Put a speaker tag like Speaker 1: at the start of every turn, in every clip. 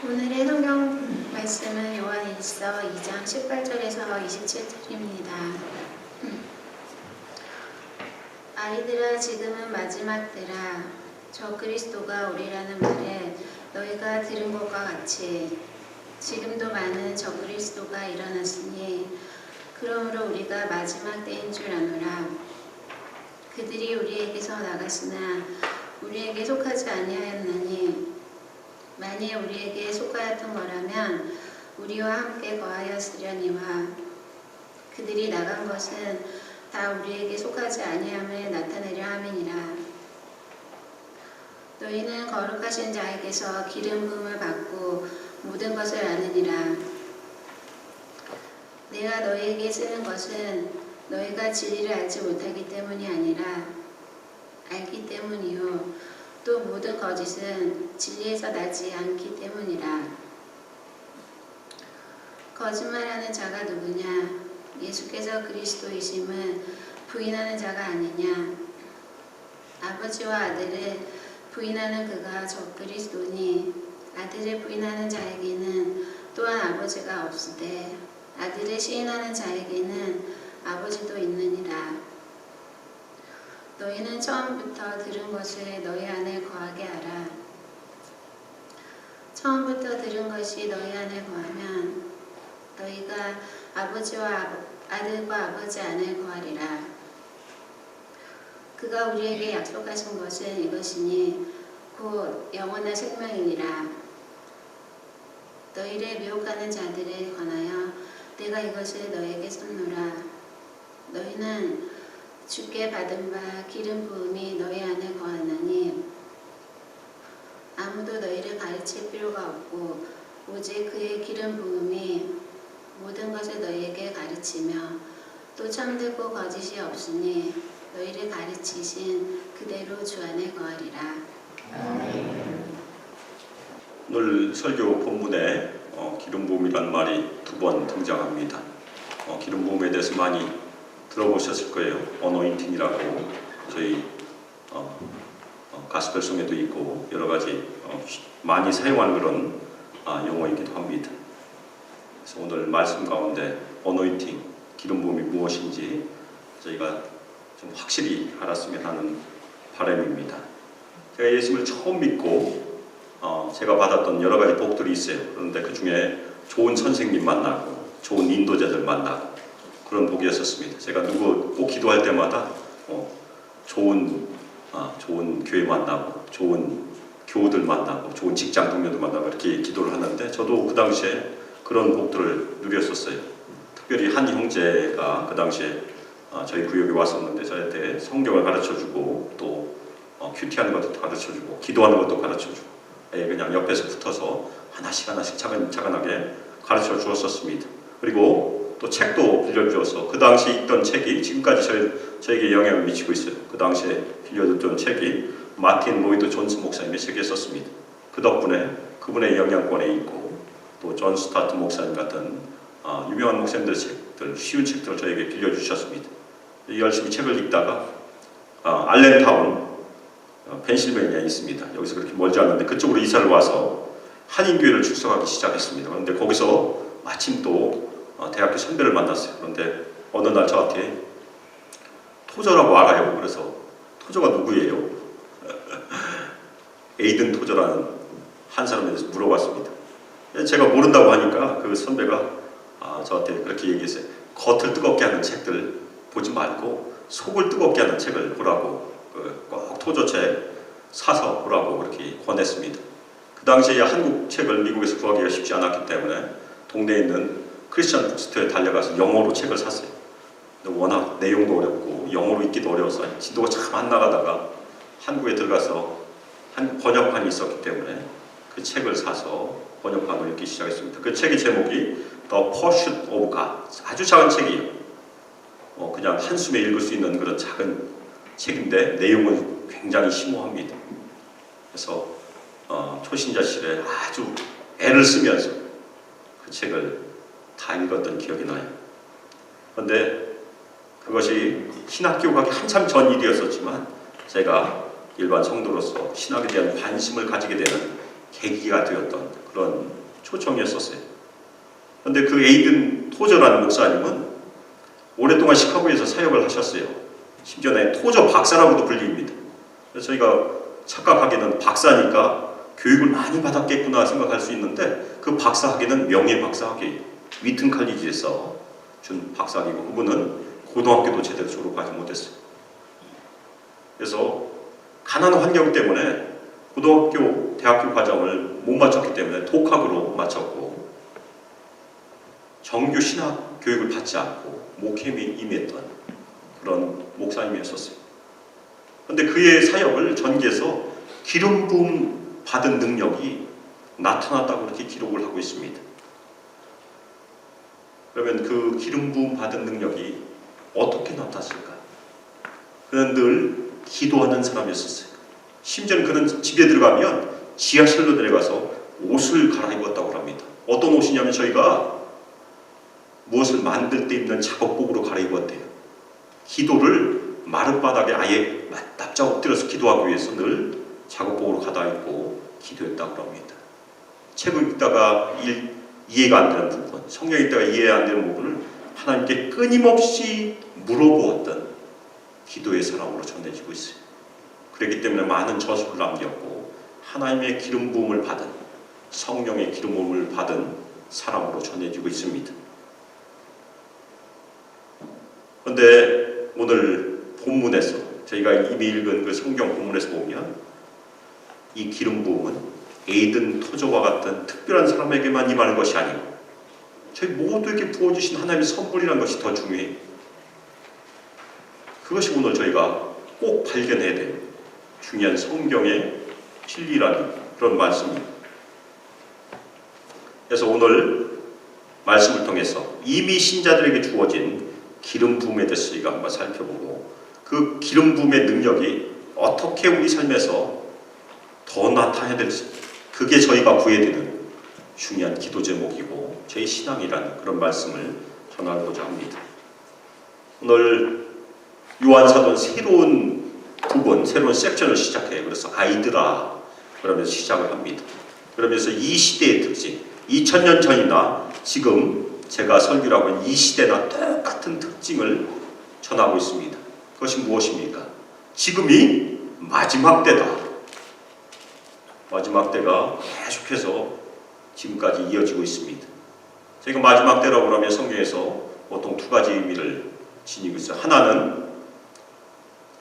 Speaker 1: 오늘의 성경 말씀은 요한일서 2장 18절에서 27절입니다. 아이들아, 지금은 마지막 때라. 저 그리스도가 오리라는 말에 너희가 들은 것과 같이 지금도 많은 저 그리스도가 일어났으니 그러므로 우리가 마지막 때인 줄 아노라. 그들이 우리에게서 나갔으나 우리에게 속하지 아니하였나니 만일 우리에게 속하였던 거라면 우리와 함께 거하였으려니와 그들이 나간 것은 다 우리에게 속하지 아니함을 나타내려 함이니라. 너희는 거룩하신 자에게서 기름 부음을 받고 모든 것을 아느니라. 내가 너희에게 쓰는 것은 너희가 진리를 알지 못하기 때문이 아니라 알기 때문이요 또 모든 거짓은 진리에서 나지 않기 때문이라. 거짓말하는 자가 누구냐? 예수께서 그리스도이심을 부인하는 자가 아니냐? 아버지와 아들을 부인하는 그가 저 그리스도니 아들을 부인하는 자에게는 또한 아버지가 없으되 아들을 시인하는 자에게는 아버지도 있느니라. 너희는 처음부터 들은 것을 너희 안에 거하게 하라. 처음부터 들은 것이 너희 안에 거하면 너희가 아버지와 아들과 아버지 안에 거하리라. 그가 우리에게 약속하신 것은 이것이니 곧 영원한 생명이니라. 너희를 미혹하는 자들에 관하여 내가 이것을 너희에게 썼노라. 너희는 주께 받은 바 기름 부음이 너희 안에 거하나니 아무도 너희를 가르칠 필요가 없고 오직 그의 기름 부음이 모든 것을 너희에게 가르치며 또 참되고 거짓이 없으니 너희를 가르치신 그대로 주 안에 거하리라.
Speaker 2: 오늘 설교 본문에 기름 부음이라는 말이 2번 등장합니다. 기름 부음에 대해서 많이 들어보셨을 거예요. 어노인팅이라고 저희 가스펠송에도 있고 여러 가지 많이 사용하는 그런 용어이기도 합니다. 그래서 오늘 말씀 가운데 어노인팅, 기름 부음이 무엇인지 저희가 좀 확실히 알았으면 하는 바람입니다. 제가 예수님을 처음 믿고 제가 받았던 여러 가지 복들이 있어요. 그런데 그 중에 좋은 선생님 만나고 좋은 인도자들 만나고 그런 복이었었습니다. 제가 누구 꼭 기도할 때마다 좋은 교회 만나고 좋은 교우들 만나고 좋은 직장 동료들 만나고 이렇게 기도를 하는데 저도 그 당시에 그런 복들을 누렸었어요. 특별히 한 형제가 그 당시에 저희 구역에 왔었는데 저한테 성경을 가르쳐주고 또 큐티하는 것도 가르쳐주고 기도하는 것도 가르쳐주고 그냥 옆에서 붙어서 하나씩 차근차근하게 가르쳐 주었었습니다. 그리고 또 책도 빌려주어서 그 당시 읽던 책이 지금까지 저에게 영향을 미치고 있어요. 그 당시에 빌려줬던 책이 마틴 로이드 존스 목사님의 책에 썼습니다. 그 덕분에 그분의 영향권에 있고 또 존 스타트 목사님 같은 유명한 목사님들의 책들, 쉬운 책들을 저에게 빌려주셨습니다. 열심히 책을 읽다가 알렌타운 펜실베니아에 있습니다. 여기서 그렇게 멀지 않는데 그쪽으로 이사를 와서 한인교회를 출석하기 시작했습니다. 그런데 거기서 마침 또 대학교 선배를 만났어요. 그런데 어느 날 저한테 토저라고 알아요. 그래서 토저가 누구예요? 에이든 토저라는 한 사람에 대해서 물어봤습니다. 제가 모른다고 하니까 그 선배가 저한테 그렇게 얘기했어요. 겉을 뜨겁게 하는 책들 보지 말고 속을 뜨겁게 하는 책을 보라고 꼭 토저책 사서 보라고 그렇게 권했습니다. 그 당시에 한국 책을 미국에서 구하기가 쉽지 않았기 때문에 동네에 있는 크리스천 북스토어에 달려가서 영어로 책을 샀어요. 근데 워낙 내용도 어렵고 영어로 읽기도 어려워서 진도가 참 안 나가다가 한국에 들어가서 한국 번역판이 있었기 때문에 그 책을 사서 번역판을 읽기 시작했습니다. 그 책의 제목이 The Pursuit of God, 아주 작은 책이에요. 그냥 한숨에 읽을 수 있는 그런 작은 책인데 내용은 굉장히 심오합니다. 그래서 초신자실에 아주 애를 쓰면서 그 책을 다 읽었던 기억이 나요. 그런데 그것이 신학교 가기 한참 전 일이었었지만 제가 일반 성도로서 신학에 대한 관심을 가지게 되는 계기가 되었던 그런 초청이었었어요. 그런데 그 에이든 토저라는 목사님은 오랫동안 시카고에서 사역을 하셨어요. 심지어는 토저 박사라고도 불립니다. 그래서 저희가 착각하기에는 박사니까 교육을 많이 받았겠구나 생각할 수 있는데 그 박사학위는 명예 박사학위, 위튼 칼리지에서 준 박사학위고 그분은 고등학교도 제대로 졸업하지 못했어요. 그래서 가난한 환경 때문에 고등학교, 대학교 과정을 못 마쳤기 때문에 독학으로 마쳤고 정규 신학 교육을 받지 않고 목회에 임했던 그런 목사님이었었어요. 그런데 그의 사역을 전개해서 기름 부음 받은 능력이 나타났다고 그렇게 기록을 하고 있습니다. 그러면 그 기름 부음 받은 능력이 어떻게 나타났을까? 그는 늘 기도하는 사람이었었어요. 심지어는 그는 집에 들어가면 지하실로 내려가서 옷을 갈아입었다고 합니다. 어떤 옷이냐면 저희가 무엇을 만들 때 입는 작업복으로 갈아입었대요. 기도를 마룻바닥에 아예 납작 엎드려서 기도하기 위해서 늘 작업복으로 갈아입고 기도했다고 합니다. 책을 읽다가 이해가 안 되는 부분, 성경 읽다가 이해 안 되는 부분을 하나님께 끊임없이 물어보았던 기도의 사람으로 전해지고 있어요. 그렇기 때문에 많은 저술을 남겼고 하나님의 기름 부음을 받은, 성령의 기름 부음을 받은 사람으로 전해지고 있습니다. 그런데 오늘 본문에서 저희가 이미 읽은 그 성경 본문에서 보면 이 기름 부음은 에이든 토저와 같은 특별한 사람에게만 임하는 것이 아니고 저희 모두에게 부어주신 하나님의 선물이라는 것이 더 중요해요. 그것이 오늘 저희가 꼭 발견해야 될 중요한 성경의 진리라는 그런 말씀입니다. 그래서 오늘 말씀을 통해서 이미 신자들에게 주어진 기름 부음에 대해서 저희가 한번 살펴보고 그 기름 부음의 능력이 어떻게 우리 삶에서 더 나타나야 될지 그게 저희가 구해야 되는 중요한 기도 제목이고 제 신앙이라는 그런 말씀을 전하고자 합니다. 오늘 요한사도는 새로운 부분, 새로운 섹션을 시작해요. 그래서 아이들아 그러면서 시작을 합니다. 그러면서 이 시대의 특징, 2000년 전이나 지금 제가 설교를 하고 있는 이 시대나 똑같은 특징을 전하고 있습니다. 그것이 무엇입니까? 지금이 마지막 때다. 마지막 때가 계속해서 지금까지 이어지고 있습니다. 저희가 마지막 때라고 하면 성경에서 보통 두 가지 의미를 지니고 있어요. 하나는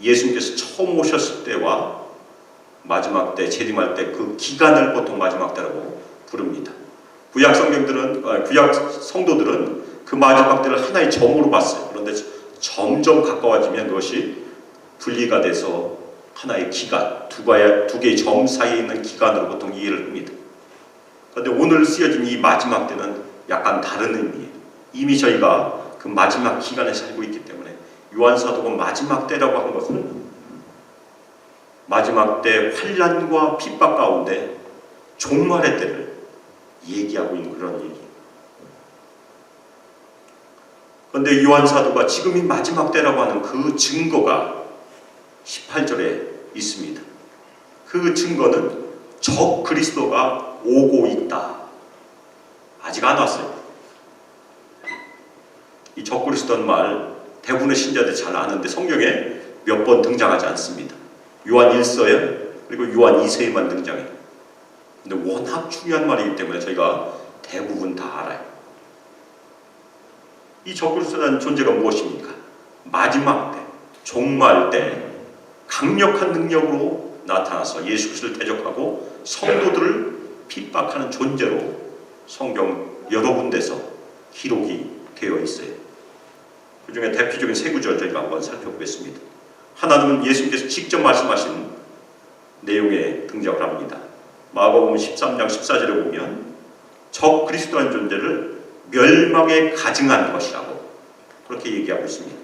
Speaker 2: 예수님께서 처음 오셨을 때와 마지막 때, 재림할 때 그 기간을 보통 마지막 때라고 부릅니다. 구약 성도들은 그 마지막 때를 하나의 점으로 봤어요. 그런데 점점 가까워지면 그것이 분리가 돼서 하나의 기간, 두 개의 점 사이에 있는 기간으로 보통 이해를 합니다. 그런데 오늘 쓰여진 이 마지막 때는 약간 다른 의미예요. 이미 저희가 그 마지막 기간에 살고 있기 때문에 요한사도가 마지막 때라고 한 것은 마지막 때 환난과 핍박 가운데 종말의 때를 얘기하고 있는 그런 얘기예요. 그런데 요한사도가 지금이 마지막 때라고 하는 그 증거가 18절에 있습니다. 그 증거는 적 그리스도가 오고 있다. 아직 안 왔어요. 이 적 그리스도는 말 대부분의 신자들이 잘 아는데 성경에 몇 번 등장하지 않습니다. 요한 1서에 그리고 요한 2서에만 등장해요. 근데 워낙 중요한 말이기 때문에 저희가 대부분 다 알아요. 이 적 그리스도라는 존재가 무엇입니까? 마지막 때, 종말 때 강력한 능력으로 나타나서 예수 그리스도를 대적하고 성도들을 핍박하는 존재로 성경 여러 군데서 기록이 되어 있어요. 그 중에 대표적인 세 구절 저희가 한번 살펴보겠습니다. 하나는 예수님께서 직접 말씀하신 내용에 등장을 합니다. 마가복음 13장 14절에 보면 적 그리스도라는 존재를 멸망에 가증한 것이라고 그렇게 얘기하고 있습니다.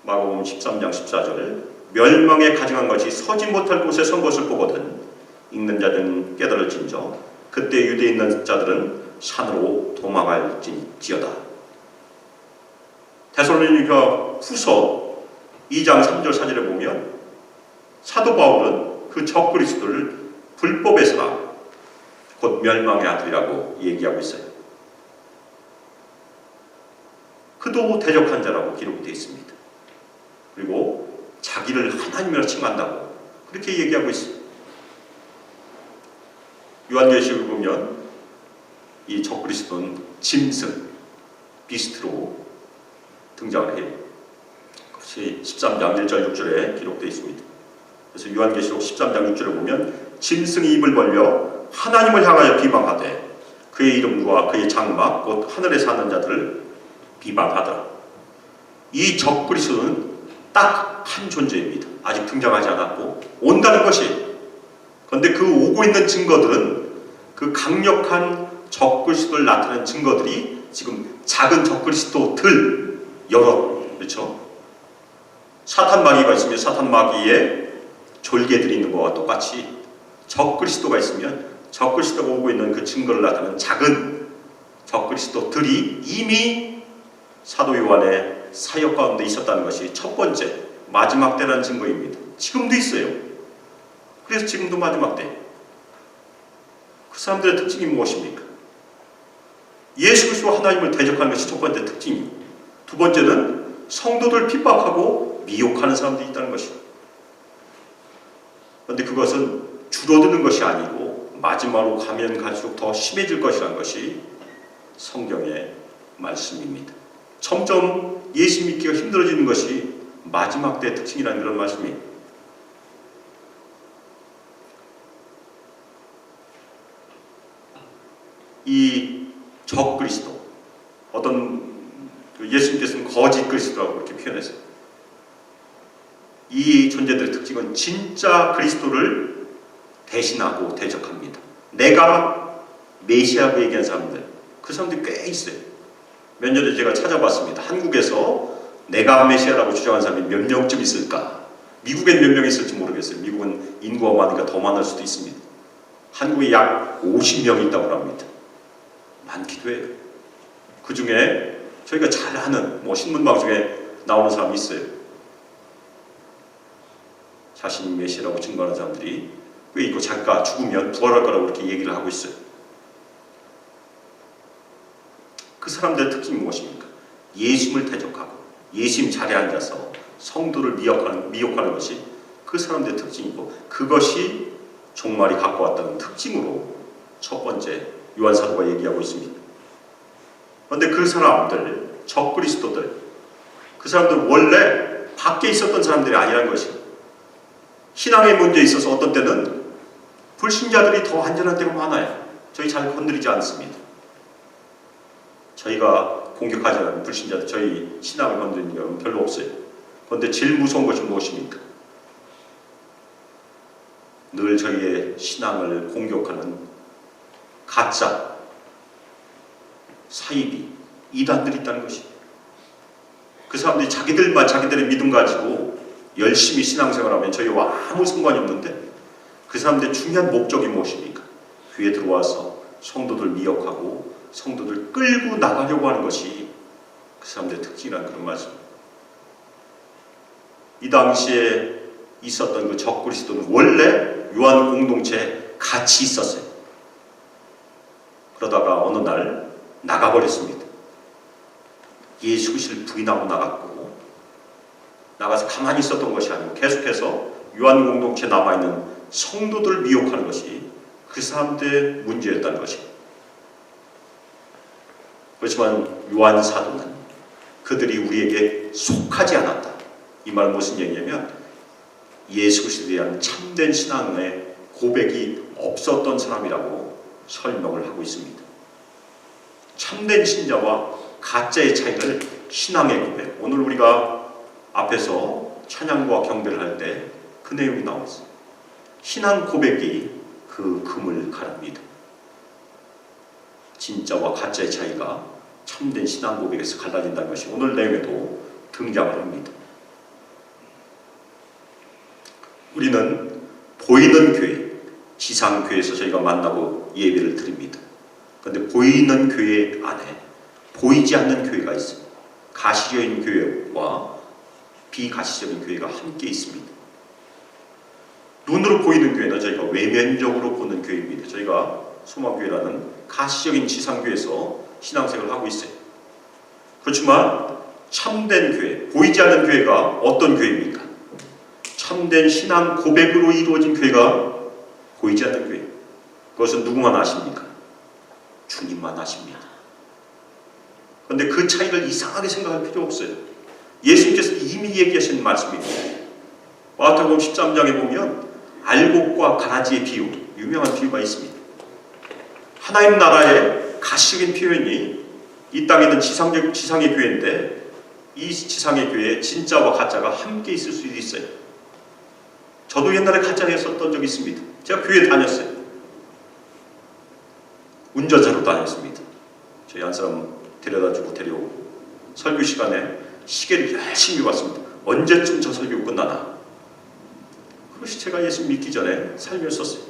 Speaker 2: 마가복음 13장 14절 멸망에 가증한 것이 서지 못할 곳에 선 것을 보거든 읽는 자들은 깨달을진저 그때 유대에 있는 자들은 산으로 도망할지어다. 데살로니가 후서 2장 3절 4절에 보면 사도 바울은 그 적 그리스도를 불법의 사람, 곧 멸망의 아들이라고 얘기하고 있어요. 그도 대적한 자라고 기록이 되어 있습니다. 그리고 자기를 하나님이라 칭한다고 그렇게 얘기하고 있어요. 요한계시록을 보면 이 적그리스도는 짐승, 비스트로 등장을 해요. 그것이 13장 1절 6절에 기록되어 있습니다. 그래서 요한계시록 13장 6절에 보면 짐승이 입을 벌려 하나님을 향하여 비방하되 그의 이름과 그의 장막 곧 하늘에 사는 자들을 비방하더라. 이 적그리스도는 딱 한 존재입니다. 아직 등장하지 않았고 온다는 것이. 그런데 그 오고 있는 증거들은 그 강력한 적그리스도를 나타내는 증거들이 지금 작은 적그리스도들 여러, 그렇죠? 사탄 마귀가 있으면 사탄 마귀에 졸개들이 있는 것과 똑같이 적그리스도가 있으면 적그리스도가 오고 있는 그 증거를 나타내는 작은 적그리스도들이 이미 사도 요한의 사역 가운데 있었다는 것이 첫 번째 마지막 때라는 증거입니다. 지금도 있어요. 그래서 지금도 마지막 때. 그 사람들의 특징이 무엇입니까? 예수 그리스도 하나님을 대적하는 것이 첫 번째 특징이고, 두 번째는 성도들 핍박하고 미혹하는 사람들이 있다는 것이고. 그런데 그것은 줄어드는 것이 아니고 마지막으로 가면 갈수록 더 심해질 것이라는 것이 성경의 말씀입니다. 점점 예수 믿기가 힘들어지는 것이 마지막 때의 특징이라는 그런 말씀이에요. 이 적그리스도, 어떤 예수님께서는 거짓 그리스도라고 그렇게 표현했어요. 이 존재들의 특징은 진짜 그리스도를 대신하고 대적합니다. 내가 메시아라고 얘기한 사람들, 그 사람들이 꽤 있어요. 몇 년 전에 제가 찾아봤습니다. 한국에서 내가 메시아라고 주장하는 사람이 몇 명쯤 있을까? 미국엔 몇 명 있을지 모르겠어요. 미국은 인구가 많으니까 더 많을 수도 있습니다. 한국에 약 50명 있다고 합니다. 많기도 해요. 그 중에 저희가 잘 아는 신문방송에 나오는 사람이 있어요. 자신이 메시아라고 증거하는 사람들이 왜 이거 자기가 죽으면 부활할 거라고 그렇게 얘기를 하고 있어요. 그 사람들의 특징이 무엇입니까? 예수님을 대적하고 예수님 자리에 앉아서 성도를 미혹하는 것이 그 사람들의 특징이고, 그것이 종말이 갖고 왔다는 특징으로 첫 번째 요한사도가 얘기하고 있습니다. 그런데 그 사람들, 적그리스도들, 그 사람들은 원래 밖에 있었던 사람들이 아니라는 것이에요. 신앙의 문제에 있어서 어떤 때는 불신자들이 더 안전한 때가 많아요. 저희 잘 건드리지 않습니다. 저희가 공격하지 않는 불신자들, 저희 신앙을 건드리는 경우는 별로 없어요. 그런데 제일 무서운 것이 무엇입니까? 늘 저희의 신앙을 공격하는 가짜, 사이비, 이단들이 있다는 것이에요. 그 사람들이 자기들만 자기들의 믿음 가지고 열심히 신앙생활하면 저희와 아무 상관이 없는데, 그 사람들의 중요한 목적이 무엇입니까? 교회에 들어와서 성도들 미혹하고 성도들 끌고 나가려고 하는 것이 그 사람들의 특징이라는 그런 말씀입니다. 이 당시에 있었던 그 적그리스도는 원래 요한 공동체에 같이 있었어요. 그러다가 어느 날 나가버렸습니다. 예수 그리스도를 부인하고 나갔고, 나가서 가만히 있었던 것이 아니고 계속해서 요한 공동체에 남아있는 성도들을 미혹하는 것이 그 사람들의 문제였다는 것입니다. 그렇지만 요한 사도는 그들이 우리에게 속하지 않았다. 이 말은 무슨 얘기냐면 예수 그리스도에 대한 참된 신앙의 고백이 없었던 사람이라고 설명을 하고 있습니다. 참된 신자와 가짜의 차이를 신앙의 고백, 오늘 우리가 앞에서 찬양과 경배를 할 때 그 내용이 나와 있어요. 신앙 고백이 그 금을 가릅니다. 진짜와 가짜의 차이가 참된 신앙 고백에서 갈라진다는 것이 오늘 내용에도 등장을 합니다. 우리는 보이는 교회, 지상교회에서 저희가 만나고 예배를 드립니다. 그런데 보이는 교회 안에 보이지 않는 교회가 있어요. 가시적인 교회와 비가시적인 교회가 함께 있습니다. 눈으로 보이는 교회는 저희가 외면적으로 보는 교회입니다. 저희가 소망교회라는 가시적인 지상교회에서 신앙생활을 하고 있어요. 그렇지만 참된 교회, 보이지 않는 교회가 어떤 교회입니까? 참된 신앙 고백으로 이루어진 교회가 보이지 않는 교회. 그것은 누구만 아십니까? 주님만 아십니다. 그런데 그 차이를 이상하게 생각할 필요 없어요. 예수님께서 이미 얘기하신 말씀입니다. 마태복음 13장에 보면 알곡과 가라지의 비유, 유명한 비유가 있습니다. 하나님 나라의 가시적인 표현이 이 땅에 있는 지상의 교회인데, 이 지상의 교회에 진짜와 가짜가 함께 있을 수도 있어요. 저도 옛날에 가짜였었던 적이 있습니다. 제가 교회 다녔어요. 운전자로 다녔습니다. 저희 한 사람 데려다주고 데려오고, 설교 시간에 시계를 열심히 봤습니다. 언제쯤 저 설교 끝나나. 그것이 제가 예수 믿기 전에 삶이었었어요.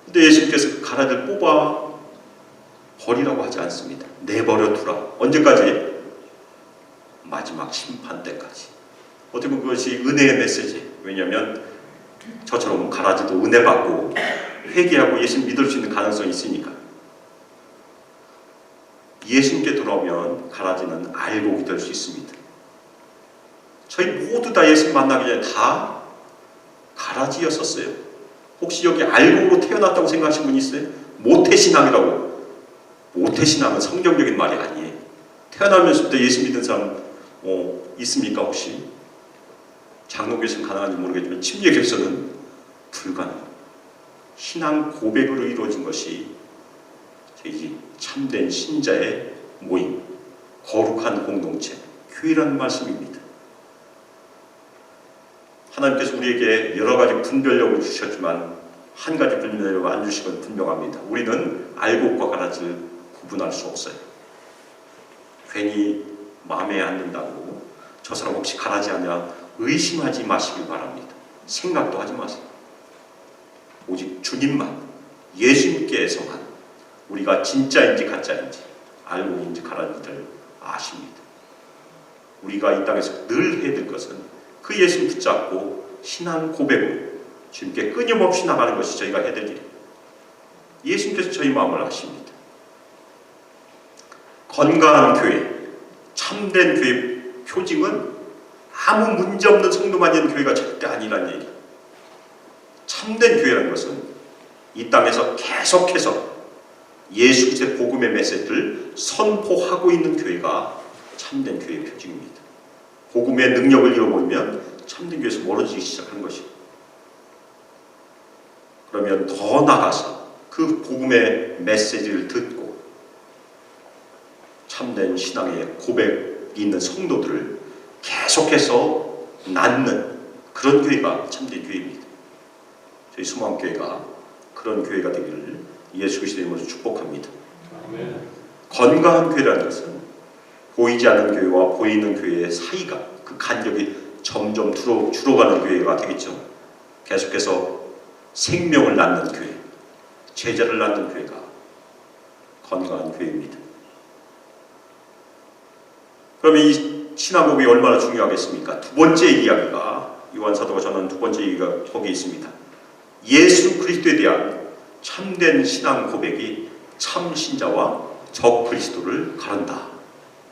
Speaker 2: 근데 예수님께서 그 가라지를 뽑아 버리라고 하지 않습니다. 내버려 두라. 언제까지? 마지막 심판 때까지. 어떻게 보면 그것이 은혜의 메시지. 왜냐하면 저처럼 가라지도 은혜 받고 회개하고 예수님 믿을 수 있는 가능성이 있으니까. 예수님께 돌아오면 가라지는 알곡이 될 수 있습니다. 저희 모두 다 예수님 만나기 전에 다 가라지였었어요. 혹시 여기 알곡으로 태어났다고 생각하시는 분 있어요? 모태신앙이라고. 모태신앙은 성경적인 말이 아니에요. 태어나면서부터 예수 믿은 사람 있습니까 혹시? 장로교에서는 가능한지 모르겠지만 침례교에서는 불가능해요. 신앙 고백으로 이루어진 것이 저희 참된 신자의 모임, 거룩한 공동체, 교회라는 말씀입니다. 하나님께서 우리에게 여러 가지 분별력을 주셨지만 한 가지 분별력을 안 주신 건 분명합니다. 우리는 알곡과 가라지를 구분할 수 없어요. 괜히 마음에 안 든다고 저 사람 혹시 가라지 아니야? 의심하지 마시길 바랍니다. 생각도 하지 마세요. 오직 주님만, 예수님께서만 우리가 진짜인지 가짜인지, 알곡인지 가라지를 아십니다. 우리가 이 땅에서 늘 해야 될 것은 그 예수님 붙잡고 신앙 고백으로 주님께 끊임없이 나가는 것이 저희가 해야 될 일입니다. 예수님께서 저희 마음을 아십니다. 건강한 교회, 참된 교회 표징은 아무 문제없는 성도만 있는 교회가 절대 아니라는 얘기예요. 참된 교회라는 것은 이 땅에서 계속해서 예수 그리스도의 복음의 메시지를 선포하고 있는 교회가 참된 교회의 표징입니다. 복음의 능력을 잃어버리면 참된 교회에서 멀어지기 시작하는 것이에요. 그러면 더 나아가서 그 복음의 메시지를 듣고 참된 신앙의 고백이 있는 성도들을 계속해서 낳는 그런 교회가 참된 교회입니다. 저희 소망교회가 그런 교회가 되기를 예수 그리스도의 이름으로 축복합니다. 아멘. 건강한 교회라는 것은 보이지 않는 교회와 보이는 교회의 사이가, 그 간격이 점점 줄어가는 교회가 되겠죠. 계속해서 생명을 낳는 교회, 제자를 낳는 교회가 건강한 교회입니다. 그러면 이 신앙고백이 얼마나 중요하겠습니까? 두 번째 이야기가, 요한사도가 전하는 두 번째 이야기가 거기에 있습니다. 예수 그리스도에 대한 참된 신앙 고백이 참 신자와 적 그리스도를 가른다.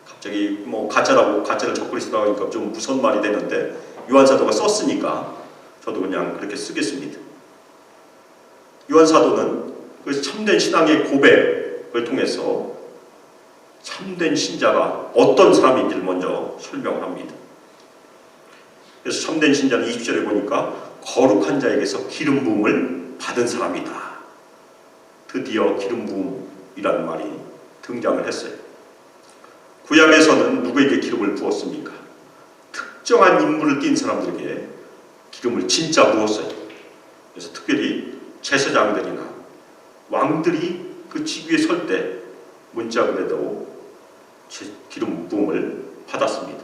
Speaker 2: 갑자기 가짜를 적 그리스도라고 하니까 좀 무서운 말이 되는데 요한사도가 썼으니까 저도 그냥 그렇게 쓰겠습니다. 요한사도는 그 참된 신앙의 고백을 통해서 참된 신자가 어떤 사람인지를 먼저 설명을 합니다. 그래서 참된 신자는 20절에 보니까 거룩한 자에게서 기름 부음을 받은 사람이다. 드디어 기름 부음이라는 말이 등장을 했어요. 구약에서는 누구에게 기름을 부었습니까? 특정한 인물을 띈 사람들에게 기름을 진짜 부었어요. 그래서 특별히 제사장들이나 왕들이 그 직위에 설 때 문자그래도 기름 부음을 받았습니다.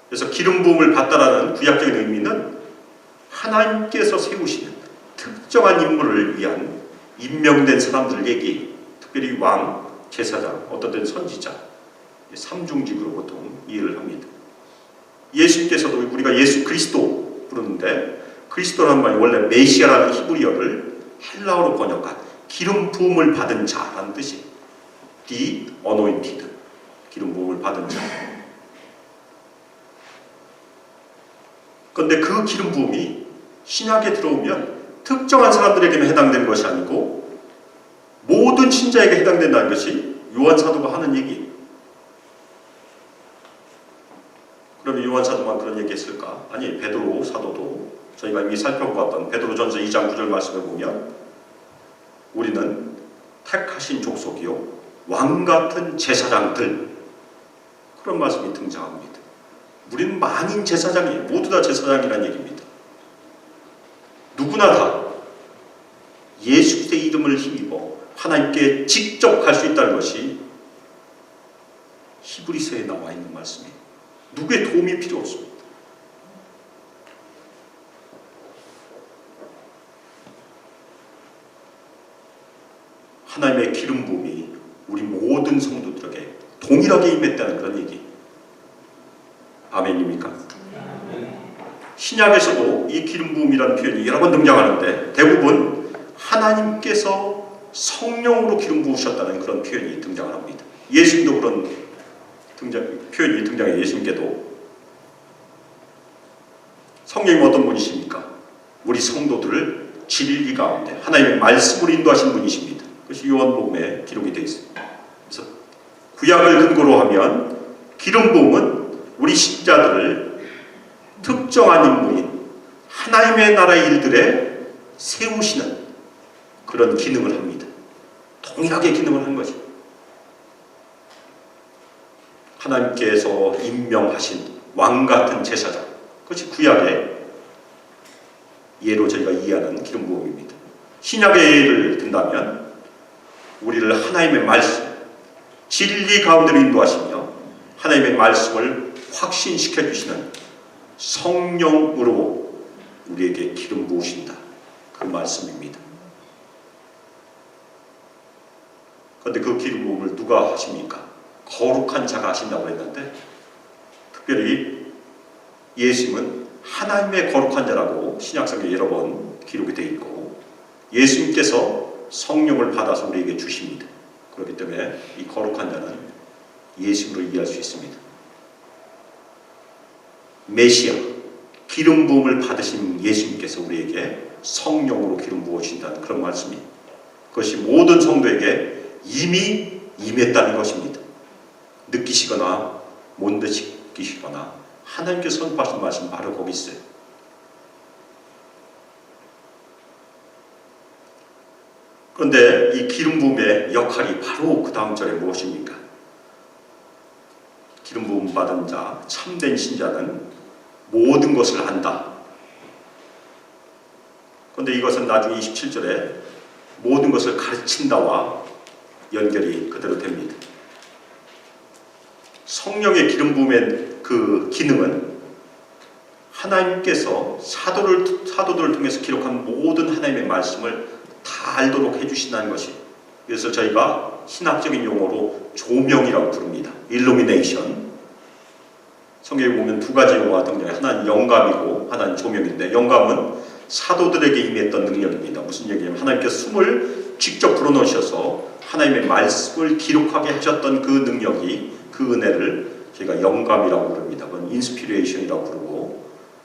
Speaker 2: 그래서 기름 부음을 받다라는 구약적인 의미는 하나님께서 세우시는 특정한 인물을 위한 임명된 사람들에게, 특별히 왕, 제사장, 어떤 때는 선지자, 삼중직으로 보통 이해를 합니다. 예수님께서도 우리가 예수 그리스도 부르는데 그리스도라는 말이 원래 메시아라는 히브리어를 헬라어로 번역한 기름 부음을 받은 자라는 뜻이에요. The anointed, 기름 부음을 받은 자. 그런데 그 기름 부음이 신약에 들어오면 특정한 사람들에게만 해당되는 것이 아니고 모든 신자에게 해당된다는 것이 요한 사도가 하는 얘기예요. 그러면 요한 사도만 그런 얘기했을까? 아니, 베드로 사도도 저희가 이미 살펴보았던 베드로전서 2장 9절 말씀을 보면 우리는 택하신 족속이요 왕같은 제사장들, 그런 말씀이 등장합니다. 우리는 만인 제사장이에요. 모두 다 제사장이라는 얘기입니다. 누구나 다 예수 그리스도의 이름을 힘입어 하나님께 직접 갈 수 있다는 것이 히브리서에 나와 있는 말씀이에요. 누구의 도움이 필요 없습니다. 하나님의 기름 부음이 우리 모든 성도들에게 동일하게 임했다는 그런 얘기. 아멘입니까? 신약에서도 이 기름 부음이라는 표현이 여러 번 등장하는데 대부분 하나님께서 성령으로 기름 부으셨다는 그런 표현이 등장을 합니다. 예수님도 그런 표현이 등장해요. 예수님께도. 성령이 어떤 분이십니까? 우리 성도들을 진리 가운데 하나님의 말씀으로 인도하신 분이십니다. 그것이 요한복음에 기록이 되어 있습니다. 그래서 구약을 근거로 하면 기름 부음은 우리 신자들을 특정한 인물인 하나님의 나라의 일들에 세우시는 그런 기능을 합니다. 동일하게 기능을 하는 것입니다. 하나님께서 임명하신 왕같은 제사장, 그것이 구약의 예로 저희가 이해하는 기름 부음입니다. 신약의 예를 든다면 우리를 하나님의 말씀, 진리 가운데로 인도하시며 하나님의 말씀을 확신시켜 주시는 성령으로 우리에게 기름 부으신다, 그 말씀입니다. 그런데 그 기름 부음을 누가 하십니까? 거룩한 자가 하신다고 했는데 특별히 예수님은 하나님의 거룩한 자라고 신약성경에 여러 번 기록이 되어 있고 예수님께서 성령을 받아서 우리에게 주십니다. 그렇기 때문에 이 거룩한 자는 예수님으로 이해할 수 있습니다. 메시아, 기름 부음을 받으신 예수님께서 우리에게 성령으로 기름 부으신다는 그런 말씀이, 그것이 모든 성도에게 이미 임했다는 것입니다. 느끼시거나 못 느끼시거나 하나님께서 선포하신 말씀 바로 거기 있어요. 그런데 이 기름 부음의 역할이 바로 그 다음 절에 무엇입니까? 기름 부음 받은 자, 참된 신자는 모든 것을 안다. 그런데 이것은 나중에 27절에 모든 것을 가르친다와 연결이 그대로 됩니다. 성령의 기름 부음의 그 기능은 하나님께서 사도들을 통해서 기록한 모든 하나님의 말씀을 다 알도록 해주신다는 것이에요. 그래서 저희가 신학적인 용어로 조명이라고 부릅니다. illumination. 성경에 보면 두 가지 용어가 등장해요. 하나는 영감이고 하나는 조명인데, 영감은 사도들에게 임했던 능력입니다. 무슨 얘기냐면 하나님께서 숨을 직접 불어넣으셔서 하나님의 말씀을 기록하게 하셨던 그 능력이, 그 은혜를 저희가 영감이라고 부릅니다. 그건 인스피레이션이라고 부르고,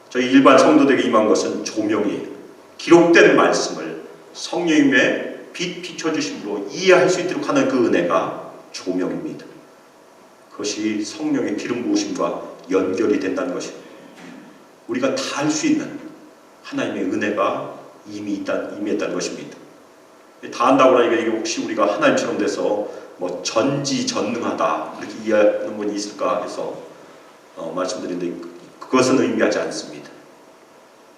Speaker 2: 저희 일반 성도들에게 임한 것은 조명이에요. 기록된 말씀을 성령님의 빛 비춰주심으로 이해할 수 있도록 하는 그 은혜가 조명입니다. 그것이 성령의 기름 부으심과 연결이 된다는 것입니다. 우리가 다 할 수 있는 하나님의 은혜가 이미 임했다는 것입니다. 다 한다고 하니까 이게 혹시 우리가 하나님처럼 돼서 뭐 전지전능하다 이렇게 이해하는 분이 있을까 해서 말씀드리는데 그것은 의미하지 않습니다.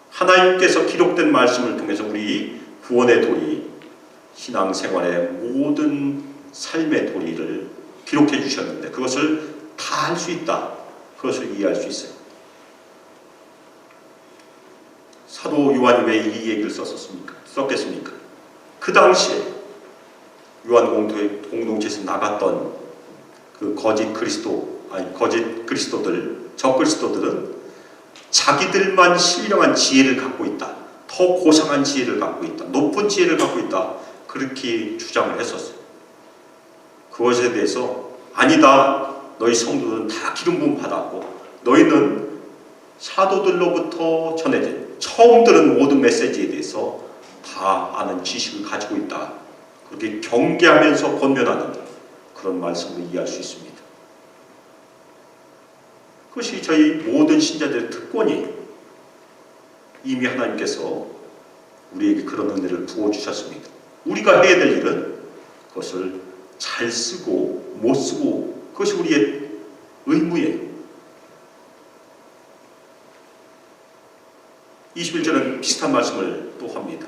Speaker 2: 하나님께서 기록된 말씀을 통해서 우리 구원의 도리, 신앙생활의 모든 삶의 도리를 기록해 주셨는데 그것을 다 할 수 있다. 그것을 이해할 수 있어요. 사도 요한이 왜 이 얘기를 썼겠습니까? 그 당시에 요한 공동체에서 나갔던 그 거짓 그리스도들, 적그리스도들은 자기들만 신령한 지혜를 갖고 있다. 더 고상한 지혜를 갖고 있다, 높은 지혜를 갖고 있다, 그렇게 주장을 했었어요. 그것에 대해서 아니다, 너희 성도들은 다 기름 부음 받았고 너희는 사도들로부터 전해진 처음 들은 모든 메시지에 대해서 다 아는 지식을 가지고 있다, 그렇게 경계하면서 권면하는 그런 말씀을 이해할 수 있습니다. 그것이 저희 모든 신자들의 특권이, 이미 하나님께서 우리에게 그런 은혜를 부어주셨습니다. 우리가 해야 될 일은 그것을 잘 쓰고 못 쓰고, 그것이 우리의 의무예요. 21절은 비슷한 말씀을 또 합니다.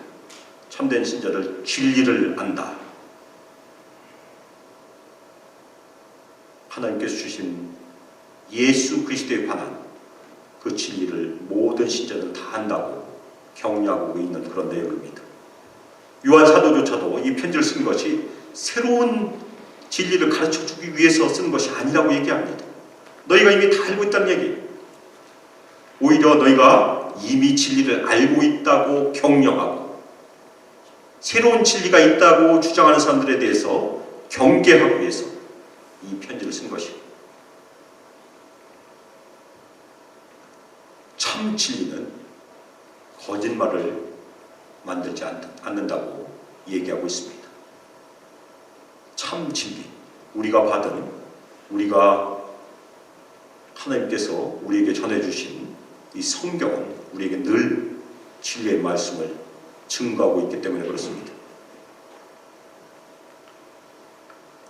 Speaker 2: 참된 신자들 진리를 안다. 하나님께서 주신 예수 그리스도에 관한 그 진리를 모든 신자들은 다 안다고 격려하고 있는 그런 내용입니다. 요한 사도조차도 이 편지를 쓴 것이 새로운 진리를 가르쳐주기 위해서 쓴 것이 아니라고 얘기합니다. 너희가 이미 다 알고 있다는 얘기. 오히려 너희가 이미 진리를 알고 있다고 격려하고, 새로운 진리가 있다고 주장하는 사람들에 대해서 경계하기 위해서 이 편지를 쓴 것입니다. 참 진리는 거짓말을 만들지 않는다고 얘기하고 있습니다. 참 진리, 우리가 하나님께서 우리에게 전해주신 이 성경은 우리에게 늘 진리의 말씀을 증거하고 있기 때문에 그렇습니다.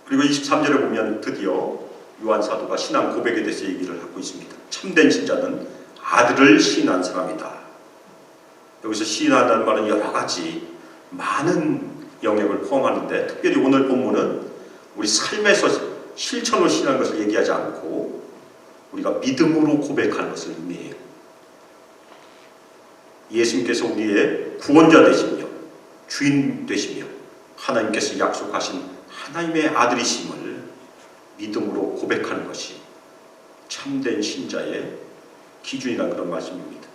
Speaker 2: 그리고 23절에 보면 드디어 요한 사도가 신앙 고백에 대해서 얘기를 하고 있습니다. 참된 신자는 아들을 시인한 사람이다. 여기서 시인한다는 말은 여러 가지 많은 영역을 포함하는데, 특별히 오늘 본문은 우리 삶에서 실천으로 시인하는 것을 얘기하지 않고 우리가 믿음으로 고백하는 것을 의미해요. 예수님께서 우리의 구원자 되시며 주인 되시며 하나님께서 약속하신 하나님의 아들이심을 믿음으로 고백하는 것이 참된 신자의 기준이라는 그런 말씀입니다.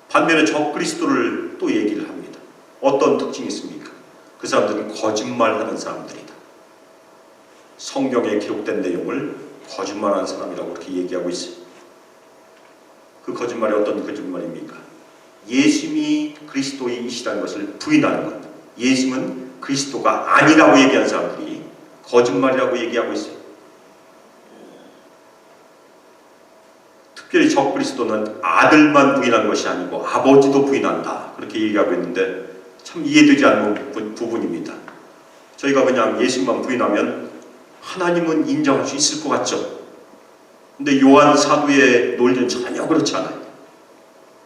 Speaker 2: 반면에 적그리스도를 또 얘기를 합니다. 어떤 특징이 있습니까? 그 사람들은 거짓말하는 사람들이다. 성경에 기록된 내용을 거짓말하는 사람이라고 그렇게 얘기하고 있어요. 그 거짓말이 어떤 거짓말입니까? 예수님이 그리스도이시라는 것을 부인하는 것. 예수님은 그리스도가 아니라고 얘기하는 사람들이 거짓말이라고 얘기하고 있어요. 특별히 적그리스도는 아들만 부인하는 것이 아니고 아버지도 부인한다, 그렇게 얘기하고 있는데 참 이해되지 않는 부분입니다. 저희가 그냥 예수님만 부인하면 하나님은 인정할 수 있을 것 같죠. 근데 요한 사도의 논리는 전혀 그렇지 않아요.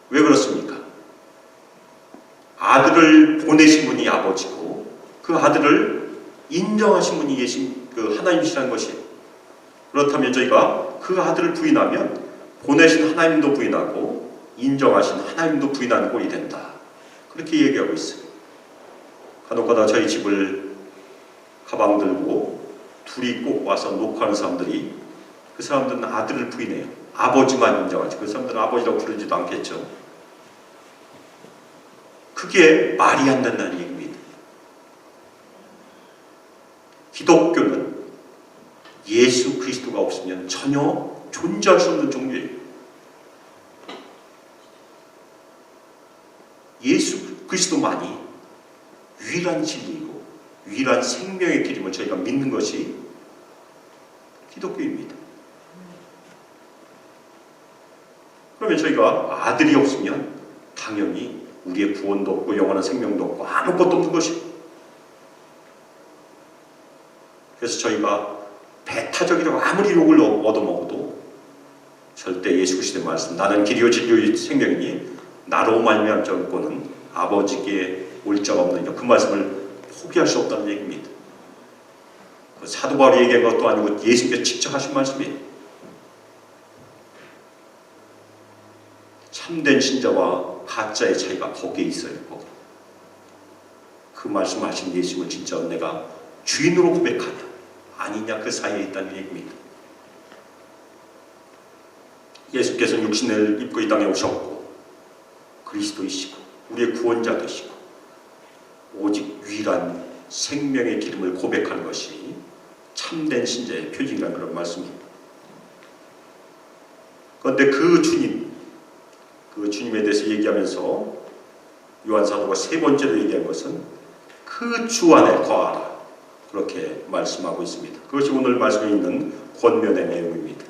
Speaker 2: 왜 그렇습니까? 아들을 보내신 분이 아버지고 그 아들을 인정하신 분이 하나님이시라는 것이에요. 그렇다면 저희가 그 아들을 부인하면 보내신 하나님도 부인하고 인정하신 하나님도 부인하는 꼴이 된다, 그렇게 얘기하고 있어요. 간혹가다 저희 집을 가방 들고 둘이 꼭 와서 녹화하는 사람들이, 그 사람들은 아들을 부인해요. 아버지만 인정하지 그 사람들은 아버지라고 부르지도 않겠죠. 그게 말이 안 된다는 얘기입니다. 기독교는 예수 그리스도가 없으면 전혀 존재할 수 없는 종교예요. 예수 그리스도만이 유일한 진리이고 유일한 생명의 길임을 저희가 믿는 것이 기독교입니다. 그러면 저희가 아들이 없으면 당연히 우리의 구원도 없고 영원한 생명도 없고 아무것도 없는 것이에요. 그래서 저희가 배타적이라고 아무리 욕을 얻어먹어도 절대 예수 그리스도의 말씀, 나는 길이요 진리요 생명이니 나로 말미암지 않고는 아버지께 올 자가 없느니라, 그 말씀을 포기할 수 없다는 얘기입니다. 사도 바울이 얘기한 것도 아니고 예수께서 직접 하신 말씀이에요. 참된 신자와 가짜의 차이가 거기에 있어요. 거기. 그 말씀하신 예수님을 진짜 내가 주인으로 고백하냐 아니냐, 그 사이에 있다는 얘기입니다. 예수께서는 육신을 입고 이 땅에 오셨고 그리스도이시고 우리의 구원자 되시고 오직 유일한 생명의 기름을 고백하는 것이 참된 신자의 표징이라는 그런 말씀입니다. 그런데 그 주님에 대해서 얘기하면서 요한사도가 세 번째로 얘기한 것은 그 주 안에 거하라, 그렇게 말씀하고 있습니다. 그것이 오늘 말씀에 있는 권면의 내용입니다.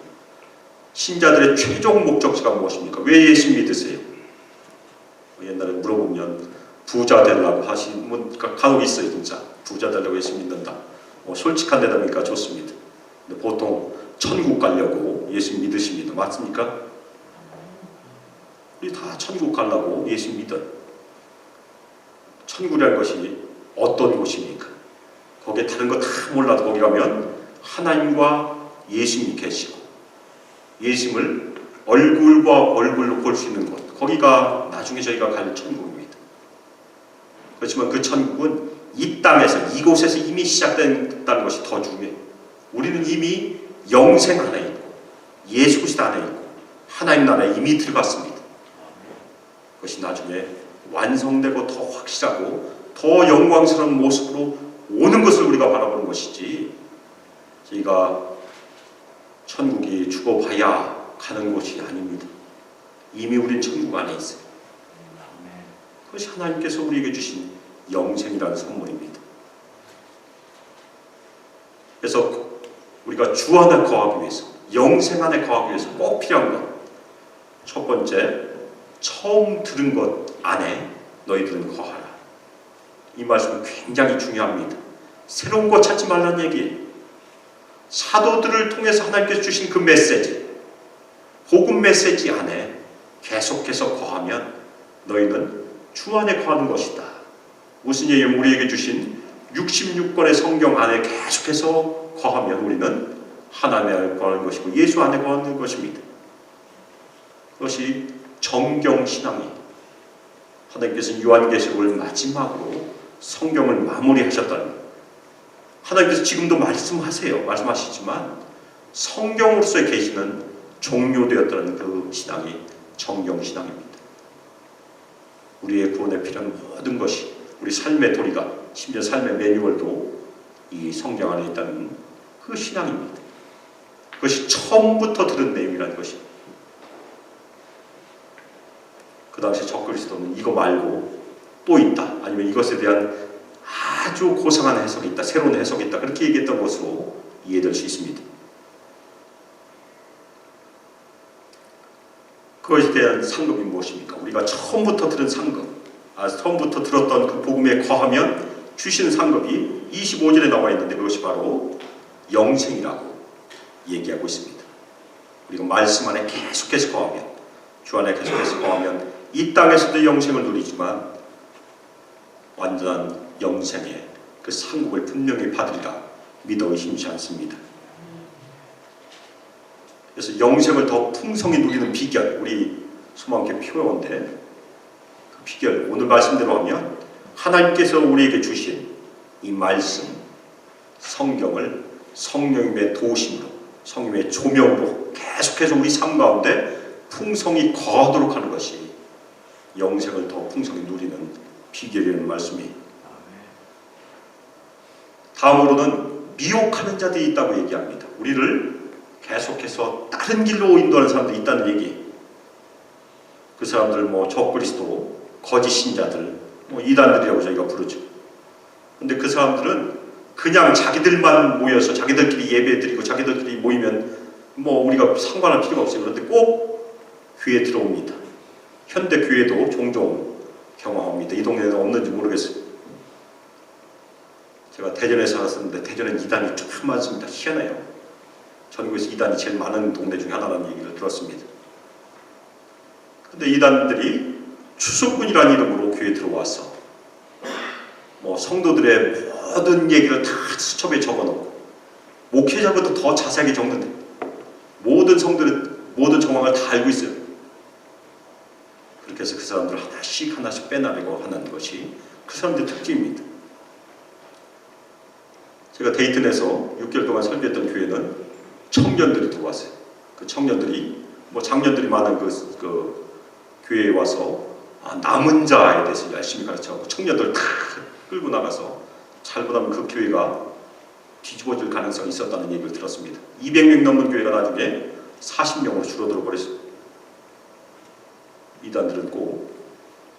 Speaker 2: 신자들의 최종 목적지가 무엇입니까? 왜 예수 믿으세요? 옛날에 물어보면 부자 되려고 하시는 분 간혹 있어요. 진짜 부자 되려고 예수 믿는다. 솔직한 대답이니까 좋습니다. 근데 보통 천국 가려고 예수 믿으십니다. 맞습니까? 우리 다 천국 가려고 예수 믿어요. 천국이라는 것이 어떤 곳입니까? 거기에 다른 거 다 몰라도 거기 가면 하나님과 예수님이 계시고 예수님을 얼굴과 얼굴로 볼 수 있는 곳, 거기가 나중에 저희가 갈 천국입니다. 그렇지만 그 천국은 이 땅에서, 이곳에서 이미 시작된다는 것이 더 중요해요. 우리는 이미 영생 안에 있고 예수 그리스도 안에 있고 하나님 나라에 이미 들어갔습니다. 그것이 나중에 완성되고 더 확실하고 더 영광스러운 모습으로 오는 것을 우리가 바라보는 것이지, 저희가 천국이 죽어봐야 가는 곳이 아닙니다. 이미 우린 천국 안에 있어요. 그것이 하나님께서 우리에게 주신 영생이라는 선물입니다. 그래서 우리가 주 안에 거하기 위해서, 영생 안에 거하기 위해서 꼭 필요한 것, 첫 번째, 처음 들은 것 안에 너희들은 거하라. 이 말씀은 굉장히 중요합니다. 새로운 것 찾지 말라는 얘기예요. 사도들을 통해서 하나님께서 주신 그 메시지, 복음 메시지 안에 계속해서 거하면 너희는 주 안에 거하는 것이다. 무슨 얘기냐면 우리에게 주신 66권의 성경 안에 계속해서 거하면 우리는 하나님 안에 거하는 것이고 예수 안에 거하는 것입니다. 그것이 정경신앙이에요. 하나님께서 요한계시록을 마지막으로 성경을 마무리하셨다는 거예요. 하나님께서 지금도 말씀하시지만 성경으로서의 계시는 종료되었다는 그 신앙이 정경신앙입니다. 우리의 구원에 필요한 모든 것이, 우리 삶의 도리가, 심지어 삶의 매뉴얼도 이 성경 안에 있다는 그 신앙입니다. 그것이 처음부터 들은 내용이라는 것입니다. 그 당시 적그리스도는 이거 말고 또 있다, 아니면 이것에 대한 아주 고상한 해석이 있다, 새로운 해석이 있다, 그렇게 얘기했던 것으로 이해될 수 있습니다. 그것에 대한 상급이 무엇입니까? 우리가 처음부터 들은 상급, 처음부터 들었던 그 복음에 거하면 주시는 상급이 25절에 나와 있는데 그것이 바로 영생이라고 얘기하고 있습니다. 우리가 말씀 안에 계속해서 거하면, 주 안에 계속해서 거하면 이 땅에서도 영생을 누리지만 완전한 영생의 그 상급을 분명히 받으리라 믿어 의심치 않습니다. 그래서 영생을 더 풍성히 누리는 비결, 우리 소망교회 표어인데 그 비결, 오늘 말씀대로 하면 하나님께서 우리에게 주신 이 말씀, 성경을 성령님의 도우심으로, 성령님의 조명으로 계속해서 우리 삶 가운데 풍성히 거하도록 하는 것이 영생을 더 풍성히 누리는 비결이라는 말씀이. 다음으로는 미혹하는 자들이 있다고 얘기합니다. 우리를 계속해서 다른 길로 인도하는 사람들이 있다는 얘기. 그 사람들 적그리스도, 거짓 신자들, 이단들이라고 저희가 부르죠. 근데 그 사람들은 그냥 자기들만 모여서 자기들끼리 예배드리고 자기들끼리 모이면 우리가 상관할 필요가 없어요. 그런데 꼭 교회에 들어옵니다. 현대 교회도 종종 경험합니다. 이 동네에는 없는지 모르겠어요. 제가 대전에 살았었는데 대전엔 이단이 좀 많습니다. 희한해요. 전국에서 이단이 제일 많은 동네 중에 하나라는 얘기를 들었습니다. 근데 이단들이 추수꾼이라는 이름으로 교회에 들어와서 성도들의 모든 얘기를 다 수첩에 적어놓고 목회자보다 더 자세하게 적는데 모든 성도들의 모든 정황을 다 알고 있어요. 그렇게 해서 그 사람들을 하나씩 빼나르고 하는 것이 그 사람들의 특징입니다. 제가 데이튼에서 6개월 동안 설교했던 교회는 청년들이 들어왔어요. 그 청년들이 장년들이 많은 그 교회에 와서 남은 자에 대해서 열심히 가르쳐가고 청년들 다 끌고 나가서 잘못하면 그 교회가 뒤집어질 가능성이 있었다는 얘기를 들었습니다. 200명 넘는 교회가 나중에 40명으로 줄어들어 버렸어요. 이단들은 꼭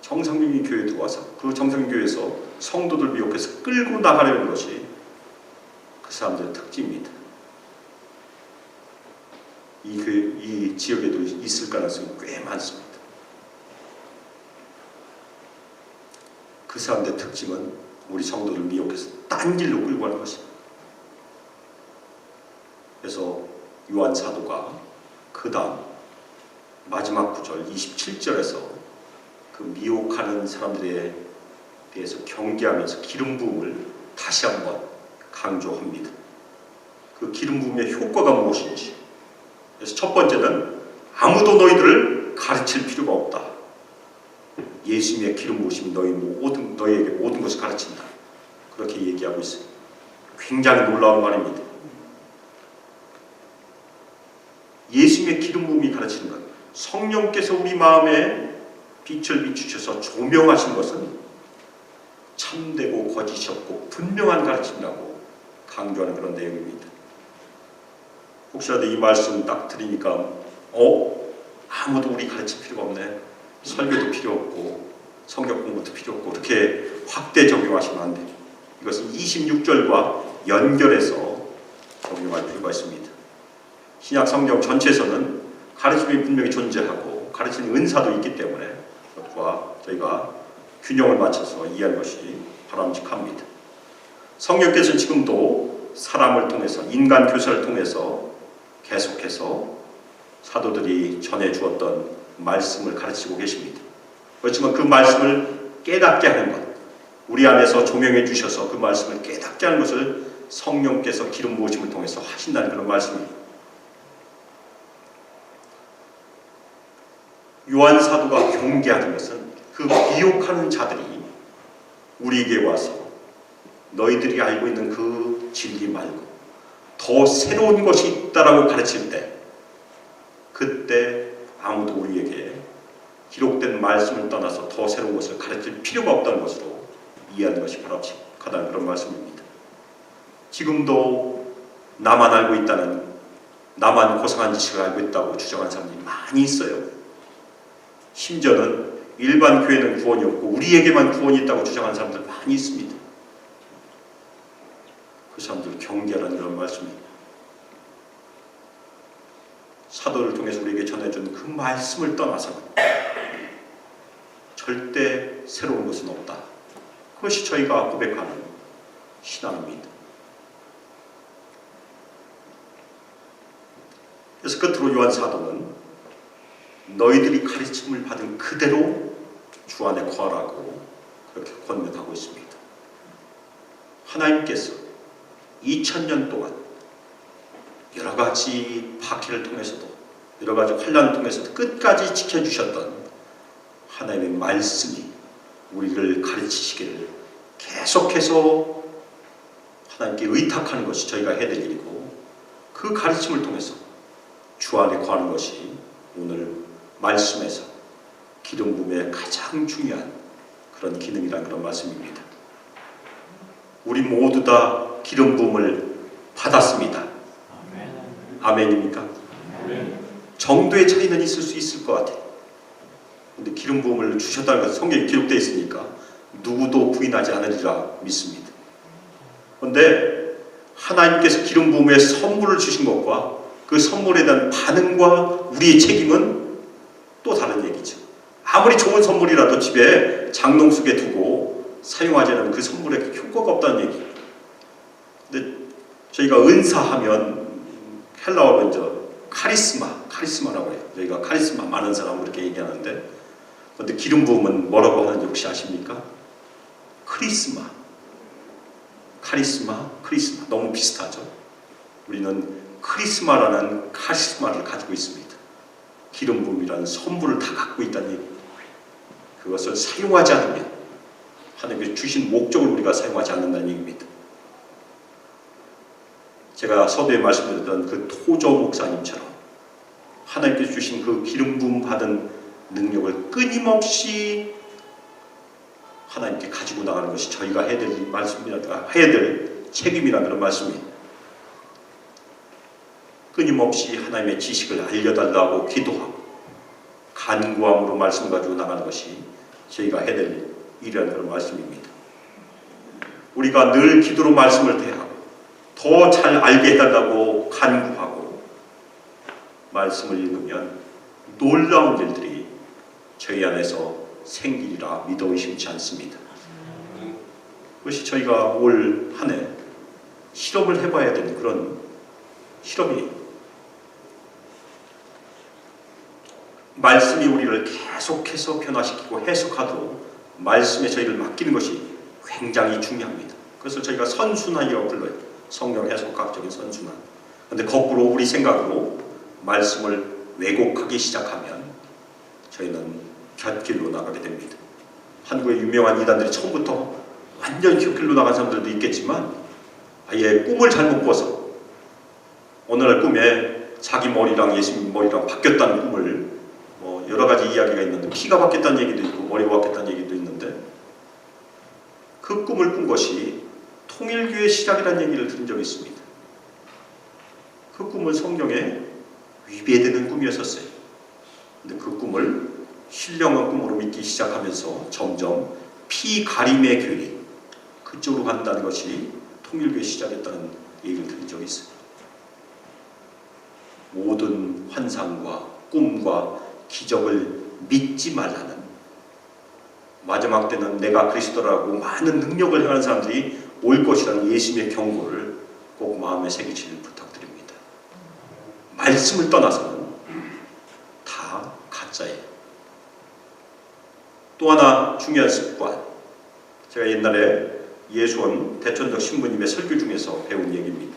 Speaker 2: 정상적인 교회에 들어와서 그 정상적인 교회에서 성도들 미혹해서 끌고 나가려는 것이 그 사람들의 특징입니다. 이 지역에도 있을 가능성이 꽤 많습니다. 그 사람들의 특징은 우리 성도들 미혹해서 딴 길로 끌고 가는 것입니다. 그래서 요한 사도가 그 다음 마지막 구절 27절에서 그 미혹하는 사람들에 대해서 경계하면서 기름 부음을 다시 한번 강조합니다. 그 기름 부음의 효과가 무엇인지. 그래서 첫 번째는 아무도 너희들을 가르칠 필요가 없다. 예수님의 기름 부으심이 너희에게 모든 것을 가르친다. 그렇게 얘기하고 있어요. 굉장히 놀라운 말입니다. 예수님의 기름 부음이 가르치는 것, 성령께서 우리 마음에 빛을 비추셔서 조명하신 것은 참되고 거짓이 없고 분명한 가르침이라고 강조하는 그런 내용입니다. 혹시라도 이 말씀 딱 들으니까 아무도 우리 가르칠 필요가 없네. 설교도 필요 없고 성경 공부도 필요 없고 그렇게 확대 적용하시면 안 돼요. 이것은 26절과 연결해서 적용할 필요가 있습니다. 신약 성경 전체에서는 가르침이 분명히 존재하고 가르치는 은사도 있기 때문에 그것과 저희가 균형을 맞춰서 이해하는 것이 바람직합니다. 성령께서는 지금도 사람을 통해서 인간 교사를 통해서 계속해서 사도들이 전해주었던 말씀을 가르치고 계십니다. 그렇지만 그 말씀을 깨닫게 하는 것, 우리 안에서 조명해 주셔서 그 말씀을 깨닫게 하는 것을 성령께서 기름 부으심을 통해서 하신다는 그런 말씀입니다. 요한 사도가 경계하는 것은 그 미혹하는 자들이 우리에게 와서 너희들이 알고 있는 그 진리 말고 더 새로운 것이 있다라고 가르칠 때 그때 아무도 우리에게 기록된 말씀을 떠나서 더 새로운 것을 가르칠 필요가 없다는 것으로 이해하는 것이 바람직하다는 그런 말씀입니다. 지금도 나만 알고 있다는, 나만 고상한 지식을 알고 있다고 주장하는 사람들이 많이 있어요. 심지어는 일반 교회는 구원이 없고 우리에게만 구원이 있다고 주장하는 사람들 많이 있습니다. 그 사람들 경계하라는 그런 말씀입니다. 사도를 통해서 우리에게 전해준 그 말씀을 떠나서는 절대 새로운 것은 없다. 그것이 저희가 고백하는 신앙입니다. 그래서 끝으로 요한 사도는 너희들이 가르침을 받은 그대로 주 안에 거하라고 그렇게 권면하고 있습니다. 하나님께서 2000년 동안 여러 가지 박해를 통해서도 여러 가지 환난을 통해서도 끝까지 지켜주셨던 하나님의 말씀이 우리를 가르치시기를 계속해서 하나님께 의탁하는 것이 저희가 해야 될 일이고 그 가르침을 통해서 주 안에 거하는 것이 오늘 말씀에서 기름 부음의 가장 중요한 그런 기능이라는 그런 말씀입니다. 우리 모두 다 기름 부음을 받았습니다. 아멘입니까? 정도의 차이는 있을 수 있을 것 같아요. 근데 기름 부음을 주셨다는 것은 성경에 기록되어 있으니까 누구도 부인하지 않으리라 믿습니다. 그런데 하나님께서 기름 부음의 선물을 주신 것과 그 선물에 대한 반응과 우리의 책임은 또 다른 얘기죠. 아무리 좋은 선물이라도 집에 장롱 속에 두고 사용하지 않으면 그 선물에 효과가 없다는 얘기. 근데 저희가 은사하면 헬라어로 이제 카리스마라고 해요. 저희가 카리스마 많은 사람 그렇게 얘기하는데, 그런데 기름 부음은 뭐라고 하는지 혹시 아십니까? 카리스마 너무 비슷하죠. 우리는 카리스마라는 카리스마를 가지고 있습니다. 기름 부음이라는 선물을 다 갖고 있다는 얘기. 그것을 사용하지 않으면 하나님께서 주신 목적을 우리가 사용하지 않는다는 얘기입니다. 제가 서두에 말씀드렸던 그 토조 목사님처럼 하나님께서 주신 그 기름 부음 받은 능력을 끊임없이 하나님께 가지고 나가는 것이 저희가 해야 될 말씀이라, 해야 될 책임이라는 그런 말씀이에요. 끊임없이 하나님의 지식을 알려달라고 기도하고 간구함으로 말씀 가지고 나가는 것이 저희가 해야 될 일이라는 그런 말씀입니다. 우리가 늘 기도로 말씀을 대하고 더 잘 알게 해달라고 간구하고 말씀을 읽으면 놀라운 일들이 저희 안에서 생기리라 믿어 의심치 않습니다. 그것이 저희가 올 한 해 실험을 해봐야 되는 그런 실험이에요. 말씀이 우리를 계속해서 변화시키고 해석하도록 말씀에 저희를 맡기는 것이 굉장히 중요합니다. 그래서 저희가 선순환이라고 불러요. 성경 해석학적인 선순환. 그런데 거꾸로 우리 생각으로 말씀을 왜곡하기 시작하면 저희는 곁길로 나가게 됩니다. 한국의 유명한 이단들이 처음부터 완전 곁길로 나간 사람들도 있겠지만 아예 꿈을 잘못 꿔서 어느 날 꿈에 자기 머리랑 예수님 머리랑 바뀌었다는 꿈을 여러 가지 이야기가 있는데 피가 바뀌었다는 얘기도 있고 머리가 바뀌었다는 얘기도 있는데 그 꿈을 꾼 것이 통일교의 시작이라는 얘기를 들은 적이 있습니다. 그 꿈은 성경에 위배되는 꿈이었었어요. 근데 그 꿈을 신령한 꿈으로 믿기 시작하면서 점점 피가림의 교회 그쪽으로 간다는 것이 통일교의 시작이었다는 얘기를 들은 적이 있어요. 모든 환상과 꿈과 기적을 믿지 말라는, 마지막 때는 내가 그리스도라고 많은 능력을 행하는 사람들이 올 것이라는 예수님의 경고를 꼭 마음에 새기시길 부탁드립니다. 말씀을 떠나서는 다 가짜예요. 또 하나 중요한 습관, 제가 옛날에 예수원 대천적 신부님의 설교 중에서 배운 얘기입니다.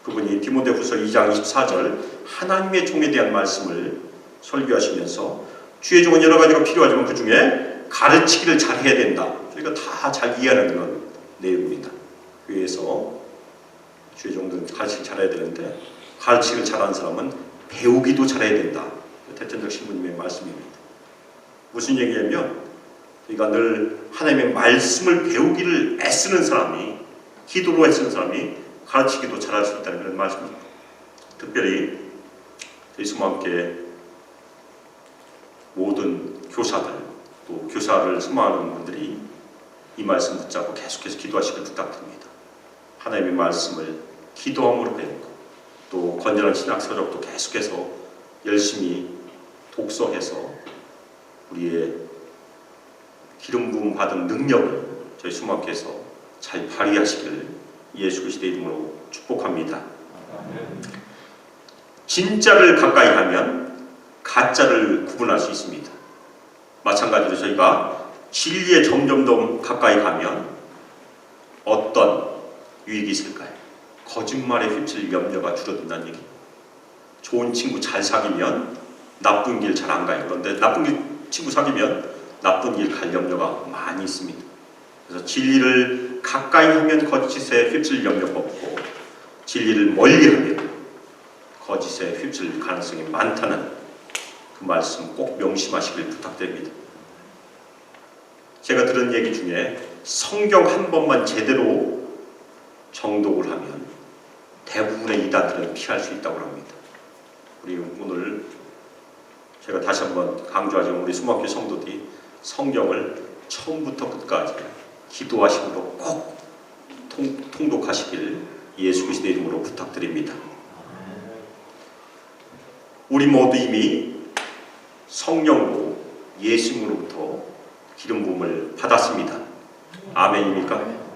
Speaker 2: 그분이 디모데후서 2장 24절 하나님의 종에 대한 말씀을 설교하시면서 주의 종은 여러 가지가 필요하지만 그 중에 가르치기를 잘해야 된다. 저희가 다 잘 이해하는 그런 내용입니다. 교회에서 주의 종들은 가르치기 잘해야 되는데 가르치기를 잘하는 사람은 배우기도 잘해야 된다. 대천적 신부님의 말씀입니다. 무슨 얘기냐면 저희가 늘 하나님의 말씀을 배우기를 애쓰는 사람이, 기도로 애쓰는 사람이 가르치기도 잘할 수 있다는 그런 말씀입니다. 특별히 저희 수모함께 모든 교사들, 또 교사를 수모하는 분들이 이 말씀 붙잡고 계속해서 기도하시길 부탁드립니다. 하나님의 말씀을 기도함으로 배우고 또 건전한 신학 서적도 계속해서 열심히 독서해서 우리의 기름 부음 받은 능력을 저희 수모함께서 잘 발휘하시길 예수 그리스도의 이름으로 축복합니다. 진짜를 가까이 하면 가짜를 구분할 수 있습니다. 마찬가지로 저희가 진리에 점점 더 가까이 가면 어떤 유익이 있을까요? 거짓말에 휩쓸릴 염려가 줄어든다는 얘기. 좋은 친구 잘 사귀면 나쁜 길 잘 안 가요. 그런데 나쁜 친구 사귀면 나쁜 길 갈 염려가 많이 있습니다. 그래서 진리를 가까이 하면 거짓에 휩쓸릴 염려가 없고 진리를 멀리 하면 거짓에 휩쓸릴 가능성이 많다는 그 말씀 꼭 명심하시길 부탁드립니다. 제가 들은 얘기 중에 성경 한 번만 제대로 정독을 하면 대부분의 이단들은 피할 수 있다고 합니다. 우리 오늘 제가 다시 한번 강조하지만 우리 수모학교 성도들이 성경을 처음부터 끝까지 기도하심으로 꼭 통독하시길 예수 그리스도의 이름으로 부탁드립니다. 우리 모두 이미 성령으로 예수님으로부터 기름 부음을 받았습니다. 아멘입니까?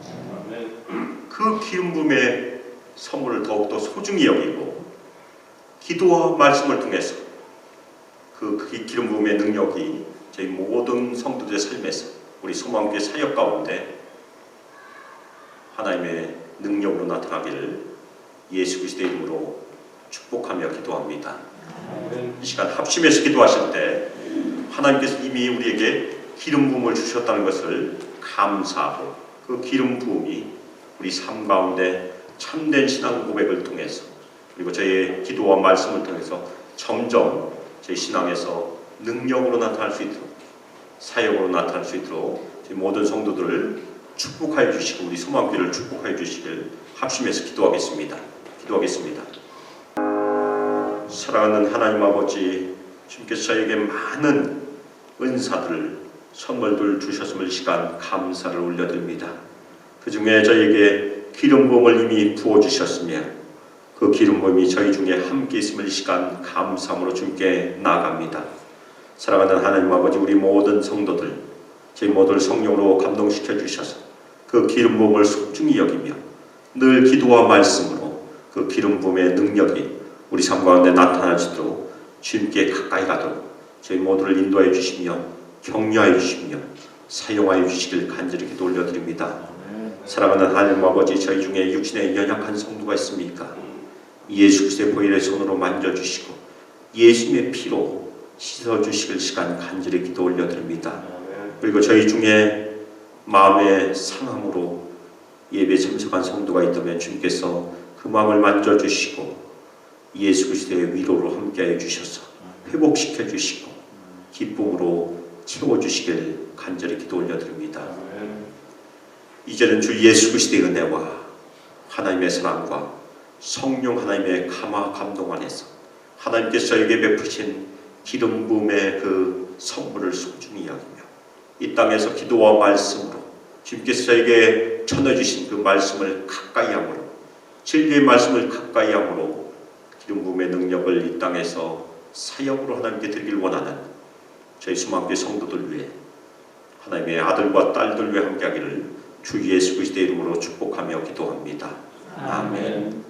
Speaker 2: 그 기름 부음의 선물을 더욱더 소중히 여기고 기도와 말씀을 통해서 그 기름 부음의 능력이 저희 모든 성도들의 삶에서 우리 소망교회 사역 가운데 하나님의 능력으로 나타나기를 예수 그리스도의 이름으로 축복하며 기도합니다. 이 시간 합심해서 기도하실 때 하나님께서 이미 우리에게 기름 부음을 주셨다는 것을 감사하고 그 기름 부음이 우리 삶 가운데 참된 신앙 고백을 통해서 그리고 저희의 기도와 말씀을 통해서 점점 저희 신앙에서 능력으로 나타날 수 있도록 사역으로 나타날 수 있도록 모든 성도들을 축복하여 주시고 우리 소망교회를 축복하여 주시길 합심해서 기도하겠습니다. 사랑하는 하나님 아버지, 주님께서 저에게 많은 은사들을 선물들 주셨음을 이 시간 감사를 올려드립니다. 그 중에 저에게 기름 부음을 이미 부어주셨으며 그 기름 부음이 저희 중에 함께 있음을 이 시간 감사함으로 주님께 나아갑니다. 사랑하는 하나님 아버지, 우리 모든 성도들 저희 모두를 성령으로 감동시켜 주셔서 그 기름 부음을 소중히 여기며 늘 기도와 말씀으로 그 기름 부음의 능력이 우리 삶 가운데 나타나시도록 주님께 가까이 가도록 저희 모두를 인도하여 주시며 격려하여 주시며 사용하여 주시길 간절히 기도 올려드립니다. 사랑하는 하나님 아버지, 저희 중에 육신에 연약한 성도가 있습니까? 예수 그리스도의 보혈의 손으로 만져주시고 예수님의 피로 씻어주시길 시간 간절히 기도 올려드립니다. 그리고 저희 중에 마음의 상함으로 예배에 참석한 성도가 있다면 주님께서 그 마음을 만져주시고 예수 그리스도의 위로로 함께하여 주셔서 회복시켜 주시고 기쁨으로 채워주시길 간절히 기도 올려드립니다. 이제는 주 예수 그리스도의 은혜와 하나님의 사랑과 성령 하나님의 감화 감동 안에서 하나님께서 저에게 베푸신 기름 부음의 그 선물을 소중히 여기며 이 땅에서 기도와 말씀으로 주님께서 저에게 전해주신 그 말씀을 가까이 함으로 진리의 말씀을 가까이 함으로 기름 부음의 능력을 이 땅에서 사역으로 하나님께 드리길 원하는 저희 수만교회 성도들 위해 하나님의 아들과 딸들 위해 함께하기를 주 예수 그리스도의 이름으로 축복하며 기도합니다. 아멘.